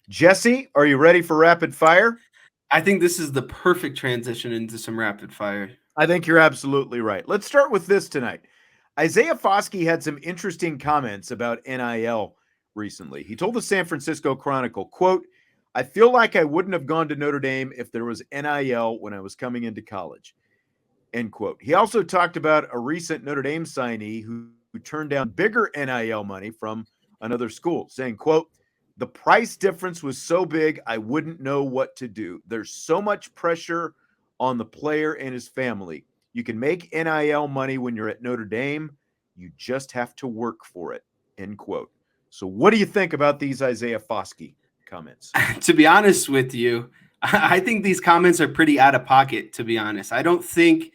Jesse, are you ready for rapid fire? I think this is the perfect transition into some rapid fire. I think you're absolutely right. Let's start with this tonight. Isaiah Foskey had some interesting comments about NIL recently. He told the San Francisco Chronicle, quote, I feel like I wouldn't have gone to Notre Dame if there was NIL when I was coming into college, end quote. He also talked about a recent Notre Dame signee who turned down bigger NIL money from another school, saying, quote, the price difference was so big, I wouldn't know what to do. There's so much pressure on the player and his family. You can make NIL money when you're at Notre Dame. You just have to work for it, end quote. So, what do you think about these Isaiah Foskey comments? To be honest with you, I think these comments are pretty out of pocket, to be honest. I don't think,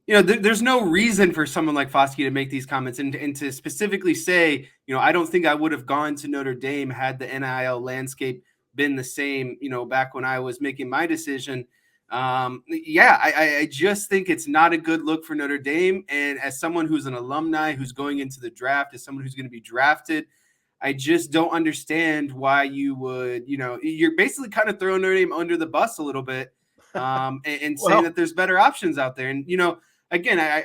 there's no reason for someone like Foskey to make these comments and to specifically say, I don't think I would have gone to Notre Dame had the NIL landscape been the same, back when I was making my decision. I just think it's not a good look for Notre Dame. And as someone who's an alumni, who's going into the draft, as someone who's going to be drafted, I just don't understand why you would, you're basically kind of throwing Notre Dame under the bus a little bit, and saying Well, that there's better options out there. And, again, I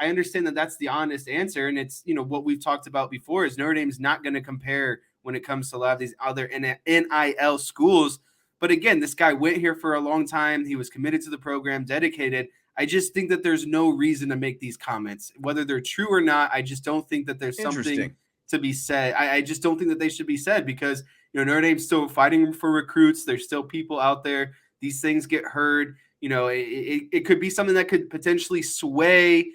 understand that that's the honest answer. And it's, what we've talked about before is Notre Dame's not going to compare when it comes to a lot of these other NIL schools. But again, this guy went here for a long time. He was committed to the program, dedicated. I just think that there's no reason to make these comments, whether they're true or not. I just don't think that there's something interesting. to be said. I just don't think that they should be said because Notre Dame's still fighting for recruits. There's still people out there. These things get heard. It could be something that could potentially sway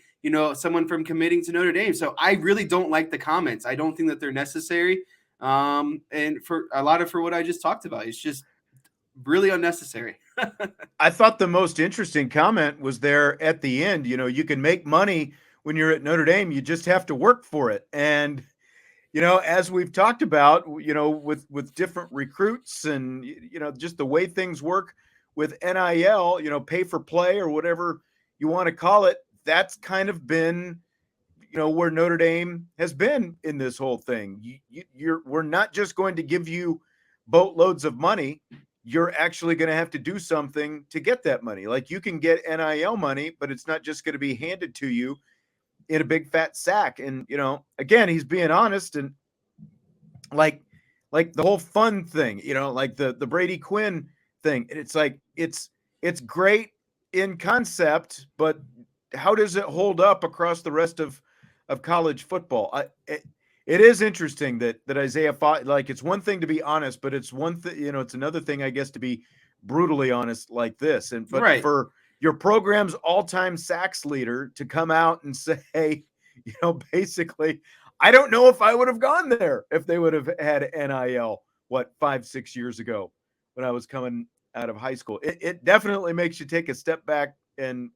someone from committing to Notre Dame. So I really don't like the comments. I don't think that they're necessary. And for what I just talked about, it's just really unnecessary. I thought the most interesting comment was there at the end. You can make money when you're at Notre Dame. You just have to work for it. And as we've talked about, with different recruits and just the way things work with NIL, pay for play or whatever you want to call it. That's kind of been where Notre Dame has been in this whole thing. We're not just going to give you boatloads of money. You're actually going to have to do something to get that money. Like you can get NIL money, but it's not just going to be handed to you in a big fat sack. And again, he's being honest and like the whole fun thing, like the Brady Quinn thing. And it's like it's great in concept, but how does it hold up across the rest of college football? It is interesting that Isaiah fought, like it's one thing to be honest, but it's one thing, it's another thing, I guess, to be brutally honest like this. And but Right. for your program's all-time sacks leader to come out and say, basically, I don't know if I would have gone there if they would have had NIL, 5-6 years ago when I was coming out of high school. It definitely makes you take a step back and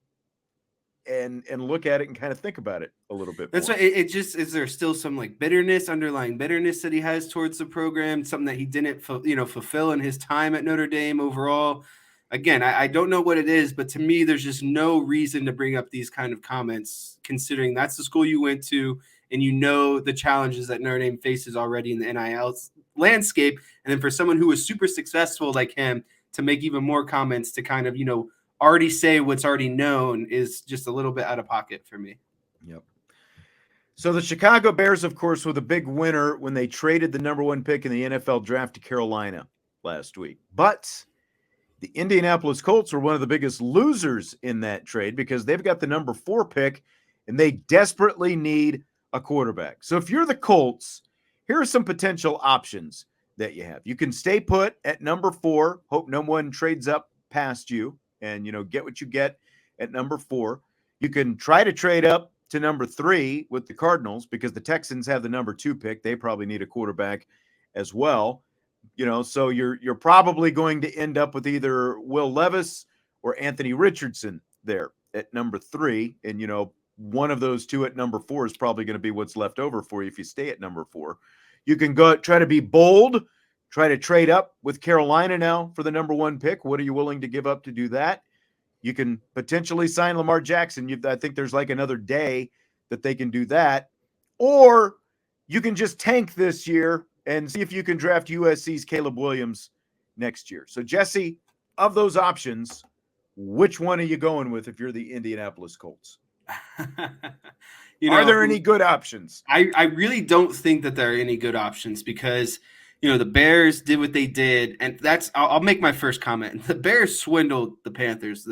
look at it and kind of think about it a little bit That's more. right. It just is there still some like bitterness, underlying bitterness that he has towards the program, something that he didn't, fulfill in his time at Notre Dame overall. Again, I don't know what it is, but to me, there's just no reason to bring up these kind of comments, considering that's the school you went to, and the challenges that Notre Dame faces already in the NIL landscape. And then for someone who was super successful like him to make even more comments to kind of already say what's already known is just a little bit out of pocket for me. Yep. So the Chicago Bears, of course, were the big winner when they traded the number one pick in the NFL draft to Carolina last week. But the Indianapolis Colts were one of the biggest losers in that trade because they've got the number 4 pick and they desperately need a quarterback. So if you're the Colts, here are some potential options that you have. You can stay put at number 4, hope no one trades up past you and get what you get at number 4. You can try to trade up to number 3 with the Cardinals because the Texans have the number 2 pick. They probably need a quarterback as well. So you're probably going to end up with either Will Levis or Anthony Richardson there at number 3. And one of those two at number 4 is probably going to be what's left over for you if you stay at number 4. You can go try to be bold, try to trade up with Carolina now for the number 1 pick. What are you willing to give up to do that? You can potentially sign Lamar Jackson. I think there's like another day that they can do that. Or you can just tank this year and see if you can draft USC's Caleb Williams next year. So, Jesse, of those options, which one are you going with if you're the Indianapolis Colts? Are there any good options? I really don't think that there are any good options because, the Bears did what they did. And I'll make my first comment. The Bears swindled the Panthers.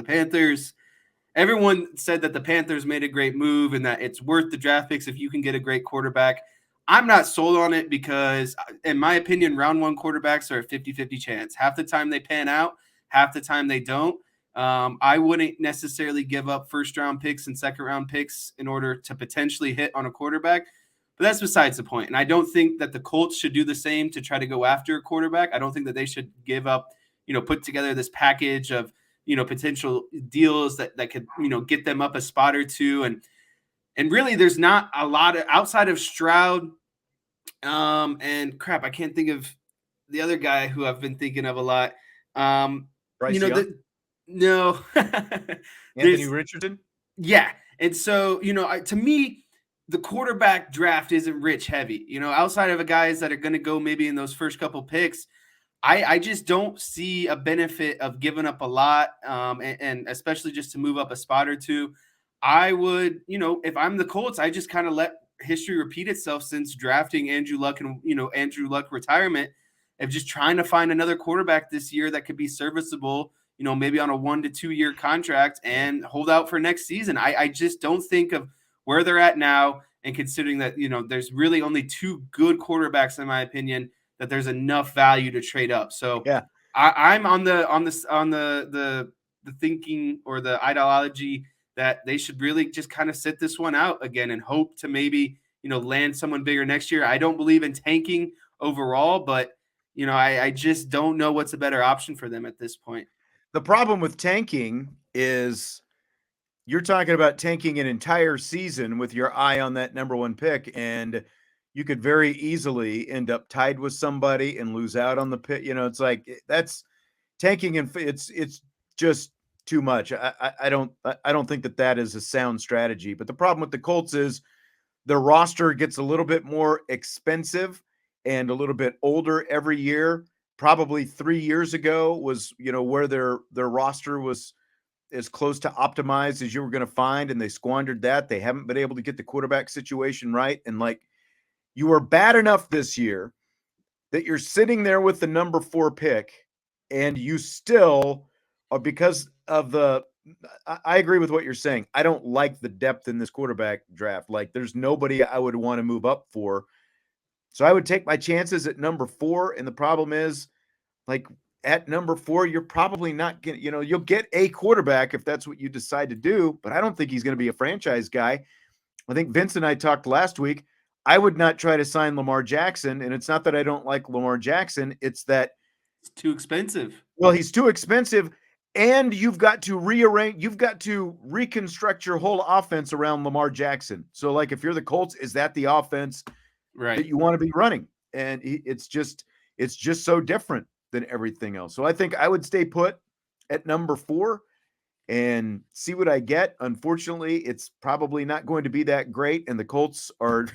Everyone said that the Panthers made a great move and that it's worth the draft picks if you can get a great quarterback. I'm not sold on it because, in my opinion, round one quarterbacks are a 50-50 chance. Half the time they pan out, half the time they don't. I wouldn't necessarily give up first-round picks and second-round picks in order to potentially hit on a quarterback. But that's besides the point. And I don't think that the Colts should do the same to try to go after a quarterback. I don't think that they should give up, put together this package of, potential deals that could, get them up a spot or two. And really there's not a lot of outside of Stroud. And crap, I can't think of the other guy who I've been thinking of a lot. Bryce Young? No. Anthony Richardson? Yeah. And so, to me, the quarterback draft isn't rich heavy, outside of the guys that are going to go maybe in those first couple picks. I just don't see a benefit of giving up a lot, and especially just to move up a spot or two. I would, if I'm the Colts, I just kind of let history repeat itself since drafting Andrew Luck and, Andrew Luck retirement, of just trying to find another quarterback this year that could be serviceable, maybe on a 1 to 2 year contract and hold out for next season. I just don't think of where they're at now, and considering that, there's really only two good quarterbacks, in my opinion, that there's enough value to trade up. So yeah, I'm on the thinking or the ideology that they should really just kind of sit this one out again and hope to maybe, land someone bigger next year. I don't believe in tanking overall, but I just don't know what's a better option for them at this point. The problem with tanking is you're talking about tanking an entire season with your eye on that number one pick, and you could very easily end up tied with somebody and lose out on the pick. It's like that's tanking, and it's just too much. I don't think that is a sound strategy. But the problem with the Colts is their roster gets a little bit more expensive and a little bit older every year. Probably 3 years ago was, where their roster was as close to optimized as you were going to find, and they squandered that. They haven't been able to get the quarterback situation right. And you were bad enough this year that you're sitting there with the number 4 pick, and you still are, because of I agree with what you're saying. I don't like the depth in this quarterback draft. There's nobody I would want to move up for. So I would take my chances at number 4. And the problem is, at number 4, you're probably not going to, you'll get a quarterback if that's what you decide to do, but I don't think he's going to be a franchise guy. I think Vince and I talked last week. I would not try to sign Lamar Jackson. And it's not that I don't like Lamar Jackson. It's that it's too expensive. Well, he's too expensive. And you've got to reconstruct your whole offense around Lamar Jackson. So if you're the Colts, is that the offense that you want to be running? And it's just so different than everything else. So I think I would stay put at number 4 and see what I get. Unfortunately, it's probably not going to be that great, and the Colts are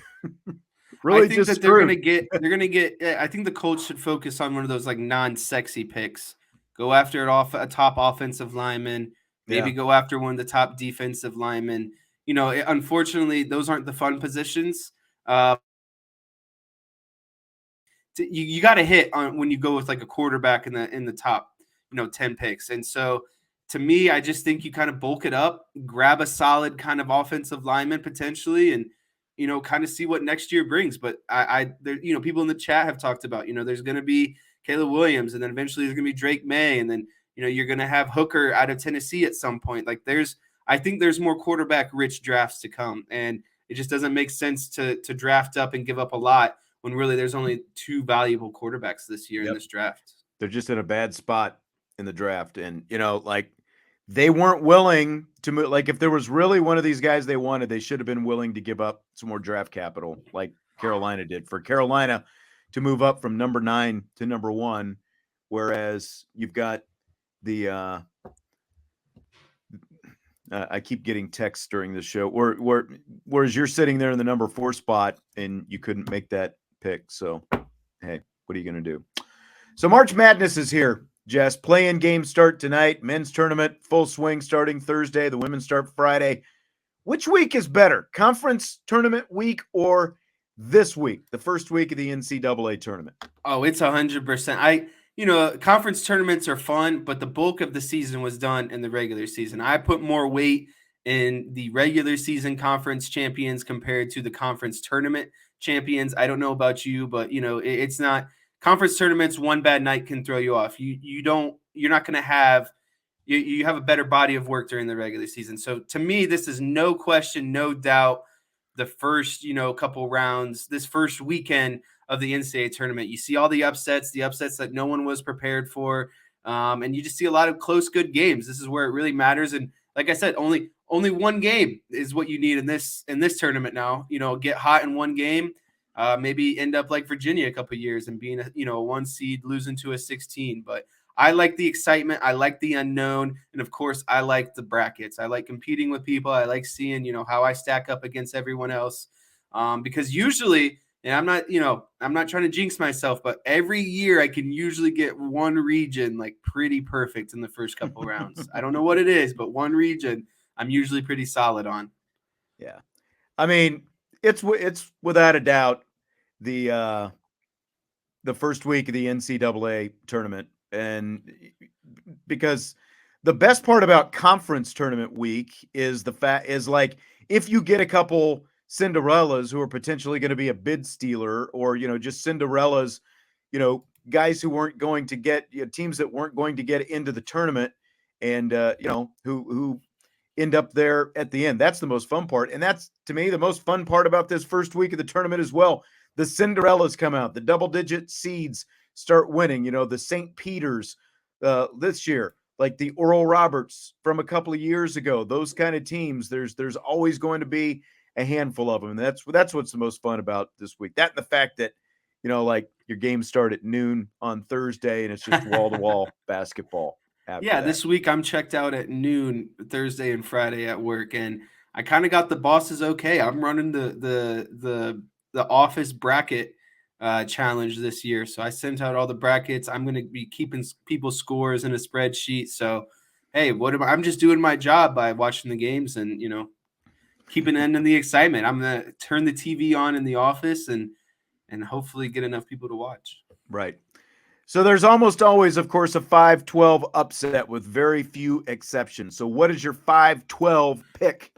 really I think just that they're going to get I think the Colts should focus on one of those non-sexy picks. Go after a top offensive lineman, maybe go after one of the top defensive linemen. Unfortunately, those aren't the fun positions. You got to hit on when you go with a quarterback in the top 10 picks. And so to me, I just think you kind of bulk it up, grab a solid kind of offensive lineman potentially, and kind of see what next year brings. But there, people in the chat have talked about, there's going to be Caleb Williams, and then eventually there's going to be Drake May, and then you're going to have Hooker out of Tennessee at some point. I think there's more quarterback rich drafts to come, and it just doesn't make sense to draft up and give up a lot when really there's only 2 valuable quarterbacks this year in this draft. They're just in a bad spot in the draft. And, they weren't willing to move. If there was really one of these guys they wanted, they should have been willing to give up some more draft capital like Carolina did. For Carolina to move up from number 9 to number 1, whereas you've got the I keep getting texts during the show whereas you're sitting there in the number 4 spot and you couldn't make that pick. So hey, what are you going to do? So March Madness is here, Jess. Play-in games start tonight. Men's tournament, full swing starting Thursday. The women start Friday. Which week is better, conference tournament week or this week, the first week of the NCAA tournament? Oh, it's 100%. Conference tournaments are fun, but the bulk of the season was done in the regular season. I put more weight in the regular season conference champions compared to the conference tournament champions. I don't know about you, but it's not conference tournaments. One bad night can throw you off. You're not going to have you have a better body of work during the regular season. So to me, this is no question, no doubt, the first couple rounds, this first weekend of the NCAA tournament. You see all the upsets that no one was prepared for, and you just see a lot of close, good games. This is where it really matters. And like I said, only one game is what you need in this tournament now. Get hot in one game, maybe end up like Virginia a couple of years and being a 1 seed, losing to a 16. But I like the excitement. I like the unknown. And of course, I like the brackets. I like competing with people. I like seeing, how I stack up against everyone else. Because usually, and I'm not trying to jinx myself, but every year I can usually get one region like pretty perfect in the first couple rounds. I don't know what it is, but one region I'm usually pretty solid on. Yeah. I mean, it's without a doubt the first week of the NCAA tournament. And because the best part about conference tournament week is like if you get a couple Cinderellas who are potentially going to be a bid stealer, or just Cinderellas, guys who weren't going to get teams that weren't going to get into the tournament, and who end up there at the end. That's the most fun part, and that's to me the most fun part about this first week of the tournament as well. The Cinderellas come out, the double-digit seeds start winning. The St. Peter's this year, like the Oral Roberts from a couple of years ago. Those kind of teams, there's always going to be a handful of them, and that's what's the most fun about this week. That and the fact that like your games start at noon on Thursday, and it's just wall-to-wall basketball. Yeah, this week I'm checked out at noon Thursday and Friday at work, and I kind of got the bosses okay. I'm running the office bracket challenge this year, so I sent out all the brackets. I'm going to be keeping people's scores in a spreadsheet. So, hey, I'm just doing my job by watching the games and keeping in the excitement. I'm going to turn the TV on in the office and hopefully get enough people to watch. Right. So there's almost always, of course, a 5-12 upset with very few exceptions. So what is your 5-12 pick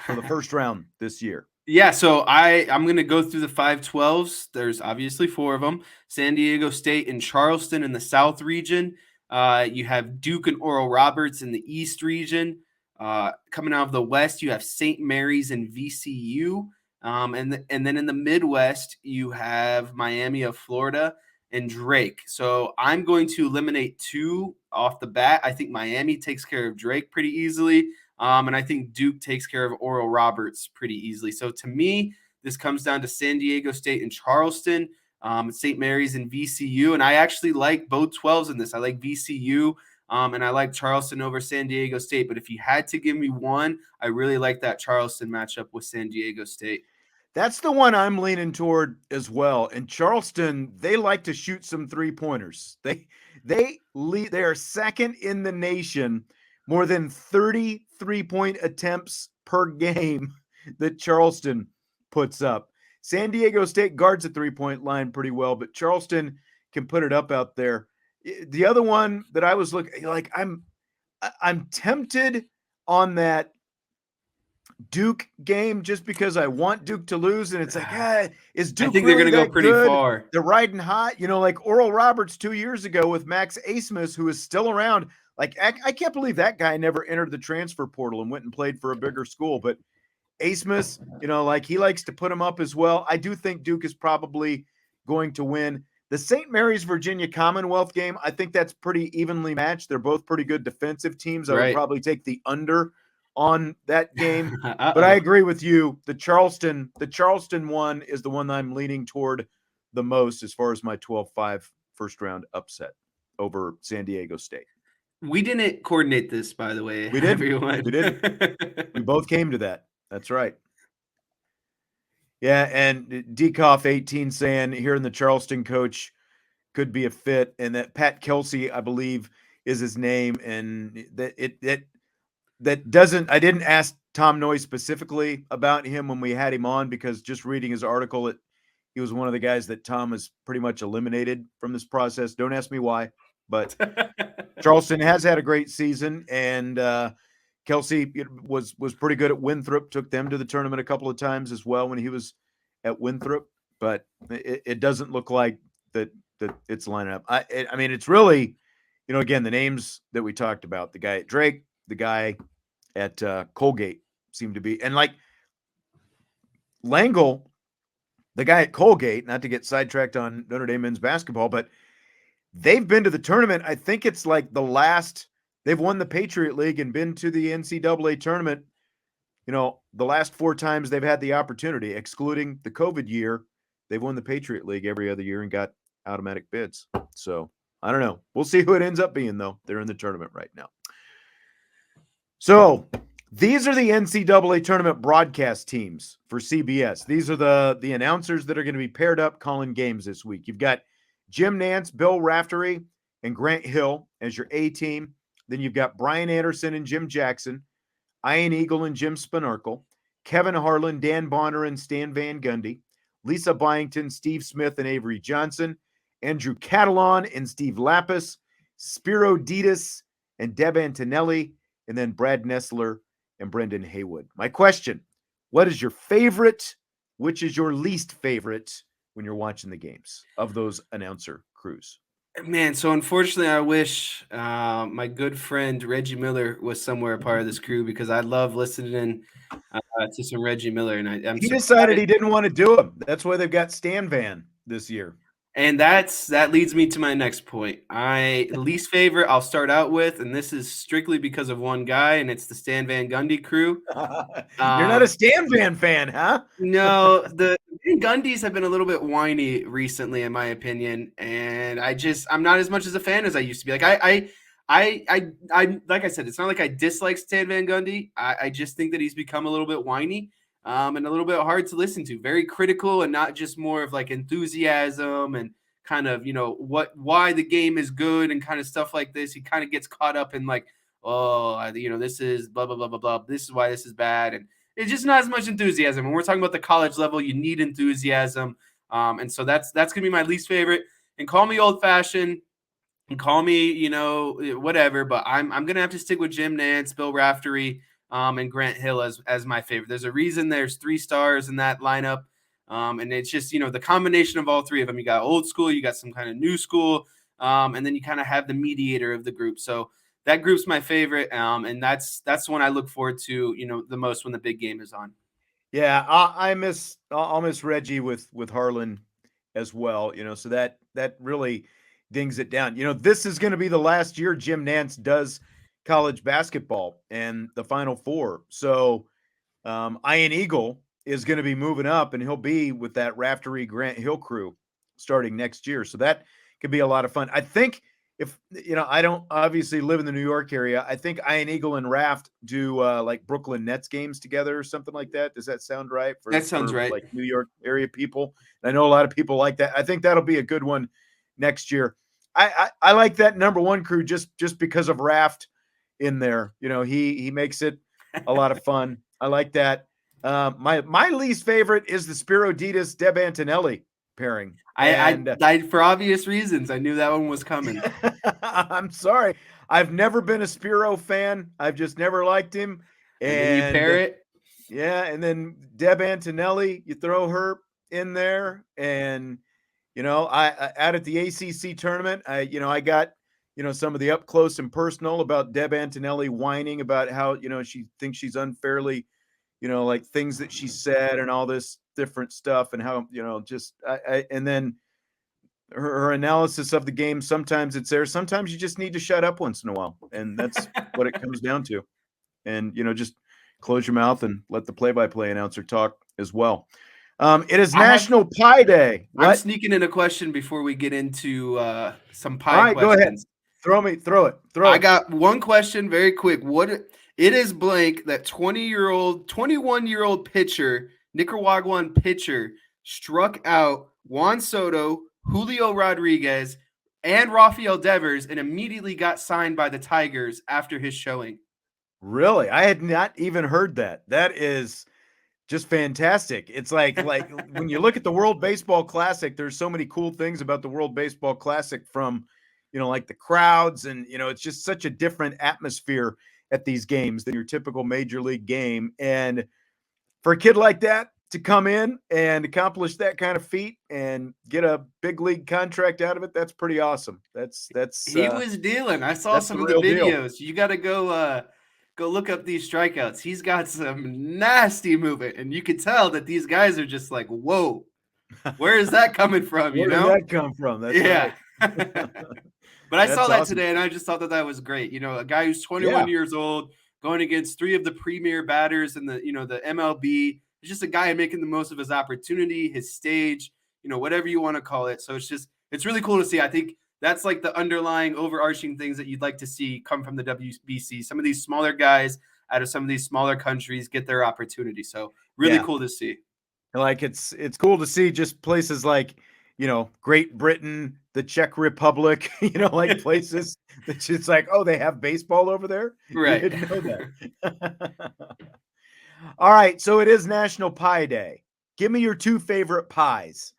for the first round this year? Yeah, so I'm going to go through the 5-12s. There's obviously 4 of them. San Diego State and Charleston in the South region. You have Duke and Oral Roberts in the East region. Coming out of the West, you have St. Mary's and VCU. And then in the Midwest, you have Miami of Florida and Drake. So I'm going to eliminate 2 off the bat. I think Miami takes care of Drake pretty easily. And I think Duke takes care of Oral Roberts pretty easily. So to me, this comes down to San Diego State and Charleston, St. Mary's and VCU. And I actually like both 12s in this. I like VCU and I like Charleston over San Diego State. But if you had to give me one, I really like that Charleston matchup with San Diego State. That's the one I'm leaning toward as well. And Charleston, they like to shoot some 3-pointers. They are second in the nation, more than 30 3-point attempts per game that Charleston puts up. San Diego State guards the 3-point line pretty well, but Charleston can put it up out there. The other one that I was looking like, I'm tempted on that Duke game just because I want Duke to lose, and it's like, is Duke? I think really they're going to go pretty good? far. They're riding hot, like Oral Roberts 2 years ago with Max Asmus, who is still around. Like I can't believe that guy never entered the transfer portal and went and played for a bigger school. But Asmus, like he likes to put him up as well. I do think Duke is probably going to win. The St. Mary's Virginia Commonwealth game, I think that's pretty evenly matched. They're both pretty good defensive teams. I would probably take the under on that game. But I agree with you. The Charleston one is the one that I'm leaning toward the most as far as my 12-5 first round upset over San Diego State. We didn't coordinate this, by the way. We did. Everyone. We did. We both came to that. That's right. Yeah, and Dekoff 18 saying here in the Charleston coach could be a fit, and that Pat Kelsey, I believe, is his name, and that doesn't. I didn't ask Tom Noy specifically about him when we had him on because just reading his article, he was one of the guys that Tom has pretty much eliminated from this process. Don't ask me why, but Charleston has had a great season, and Kelsey was pretty good at Winthrop. Took them to the tournament a couple of times as well when he was at Winthrop, but it doesn't look like that it's lining up. I mean, it's really, again, the names that we talked about, the guy at Drake, the guy at Colgate seem to be, and like Langle, the guy at Colgate, not to get sidetracked on Notre Dame men's basketball, but they've been to the tournament. I think it's like they've won the Patriot League and been to the NCAA tournament, the last 4 times they've had the opportunity, excluding the COVID year. They've won the Patriot League every other year and got automatic bids. So I don't know. We'll see who it ends up being, though. They're in the tournament right now. So these are the NCAA tournament broadcast teams for CBS. These are the announcers that are going to be paired up calling games this week. You've got Jim Nantz, Bill Raftery, and Grant Hill as your A team. Then you've got Brian Anderson and Jim Jackson, Ian Eagle and Jim Spinarkle, Kevin Harlan, Dan Bonner, and Stan Van Gundy, Lisa Byington, Steve Smith, and Avery Johnson, Andrew Catalan and Steve Lapis, Spiro Ditas and Deb Antonelli, and then Brad Nessler and Brendan Haywood. My question, what is your favorite, which is your least favorite when you're watching the games of those announcer crews? Man, so unfortunately, I wish my good friend Reggie Miller was somewhere a part of this crew because I love listening to some Reggie Miller, and I'm he surprised. decided he didn't want to do them. That's why they've got Stan Van this year. And that leads me to my next point. Least favorite I'll start out with, and this is strictly because of one guy, and it's the Stan Van Gundy crew. You're not a Stan Van fan, huh? No, the Van Gundys have been a little bit whiny recently, in my opinion, and I'm not as much as a fan as I used to be. Like I like I said, it's not like I dislike Stan Van Gundy. I just think that he's become a little bit whiny. And a little bit hard to listen to, very critical and not just more of like enthusiasm and kind of, why the game is good and kind of stuff like this. He kind of gets caught up in like, this is blah, blah, blah, blah, blah. This is why this is bad. And it's just not as much enthusiasm. When we're talking about the college level, you need enthusiasm. And so that's going to be my least favorite. And call me old fashioned and call me, whatever, but I'm going to have to stick with Jim Nantz, Bill Raftery, and Grant Hill as my favorite. There's a reason there's 3 stars in that lineup. And it's just, the combination of all 3 of them. You got old school, you got some kind of new school, and then you kind of have the mediator of the group. So that group's my favorite. And that's the one I look forward to, the most when the big game is on. Yeah, I'll miss Reggie with Harlan as well, so that really dings it down. This is going to be the last year Jim Nantz does college basketball and the Final Four. So Ian Eagle is going to be moving up, and he'll be with that Raftery Grant Hill crew starting next year. So that could be a lot of fun. I think if I don't obviously live in the New York area, I think Ian Eagle and Raft do like Brooklyn Nets games together or something like that. Does that sound right? That sounds right. Like New York area people. And I know a lot of people like that. I think that'll be a good one next year. I like that number 1 crew just because of Raft in there. He makes it a lot of fun. I like that. My least favorite is the Spiro Ditas Deb Antonelli pairing. I for obvious reasons, I knew that one was coming. I'm sorry. I've never been a Spiro fan. I've just never liked him. And then you pair it. Yeah, and then Deb Antonelli, you throw her in there, and I out at the ACC tournament, I got some of the up close and personal about Deb Antonelli whining about how she thinks she's unfairly, like things that she said and all this different stuff, and how and then her analysis of the game. Sometimes it's there. Sometimes you just need to shut up once in a while, and that's what it comes down to. And just close your mouth and let the play-by-play announcer talk as well. It is National Pie Day. What? I'm sneaking in a question before we get into some pie All right, questions. Go ahead. Throw it. I got one question very quick. It is blank that 21-year-old pitcher Nicaraguan pitcher struck out Juan Soto, Julio Rodriguez, and Rafael Devers and immediately got signed by the Tigers after his showing. Really? I had not even heard that. That is just fantastic. It's like when you look at the World Baseball Classic, there's so many cool things about the World Baseball Classic from, like the crowds and, it's just such a different atmosphere at these games than your typical major league game. And for a kid like that to come in and accomplish that kind of feat and get a big league contract out of it, that's pretty awesome. He was dealing. I saw that's some the of the real deal. videos. You got to go look up these strikeouts. He's got some nasty movement, and you could tell that these guys are just like, whoa, where is that coming from? Where did that come from? That's right. But I saw that awesome today, and I just thought that was great. A guy who's 21 Yeah. years old going against three of the premier batters in the MLB. He's just a guy making the most of his opportunity, his stage, whatever you want to call it. So it's really cool to see. I think that's like the underlying overarching things that you'd like to see come from the WBC. Some of these smaller guys out of some of these smaller countries get their opportunity. So really cool to see. Like it's cool to see just places like, Great Britain, the Czech Republic, like places that it's like, oh, they have baseball over there? Right. You didn't know that. All right. So it is National Pie Day. Give me your two favorite pies.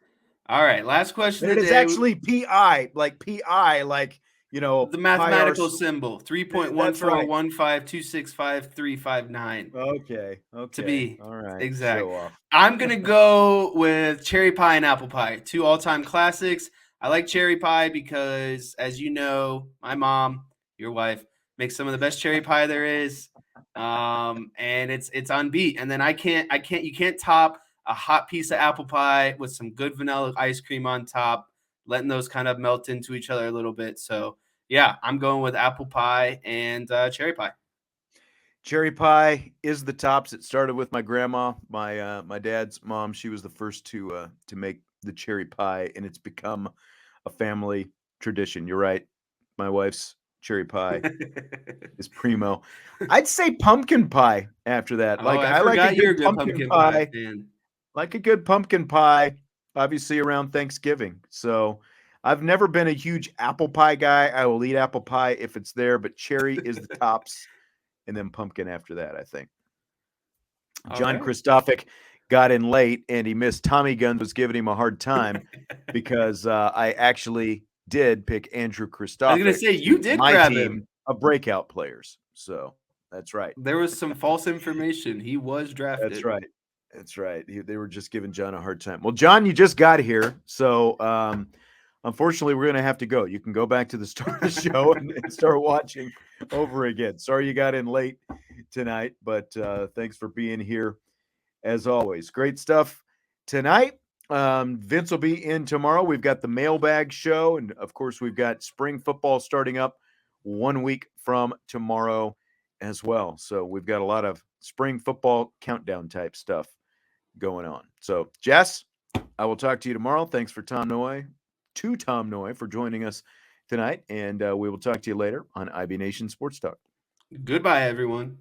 All right. Last question. And it is actually PI, like PI, like, the mathematical symbol 3.1415265,359. Okay. To be all right. exact. Show off. I'm gonna go with cherry pie and apple pie, two all-time classics. I like cherry pie because, as you know, my mom, your wife, makes some of the best cherry pie there is, and it's on beat. And then you can't top a hot piece of apple pie with some good vanilla ice cream on top, letting those kind of melt into each other a little bit. So yeah, I'm going with apple pie and cherry pie. Cherry pie is the tops. It started with my grandma, my dad's mom. She was the first to make the cherry pie, and it's become a family tradition. You're right. My wife's cherry pie is primo. I'd say pumpkin pie after that. Oh, Like I like forgot a you're a good good pumpkin pie fan. Like a good pumpkin pie, obviously around Thanksgiving. So I've never been a huge apple pie guy. I will eat apple pie if it's there, but cherry is the tops. And then pumpkin after that, I think. John Kristofik got in late, and he missed. Tommy Guns was giving him a hard time because I actually did pick Andrew Kristofik. I was going to say, you did my grab team him. Of breakout players. So that's right. There was some false information. He was drafted. That's right. That's right. They were just giving John a hard time. Well, John, you just got here. So unfortunately, we're going to have to go. You can go back to the start of the show and start watching over again. Sorry you got in late tonight, but thanks for being here as always. Great stuff tonight. Vince will be in tomorrow. We've got the mailbag show, and of course, we've got spring football starting up 1 week from tomorrow as well. So we've got a lot of spring football countdown type stuff going on. So, Jess, I will talk to you tomorrow. Thanks for Tom Noy for joining us tonight, and we will talk to you later on IB Nation Sports Talk. Goodbye, everyone.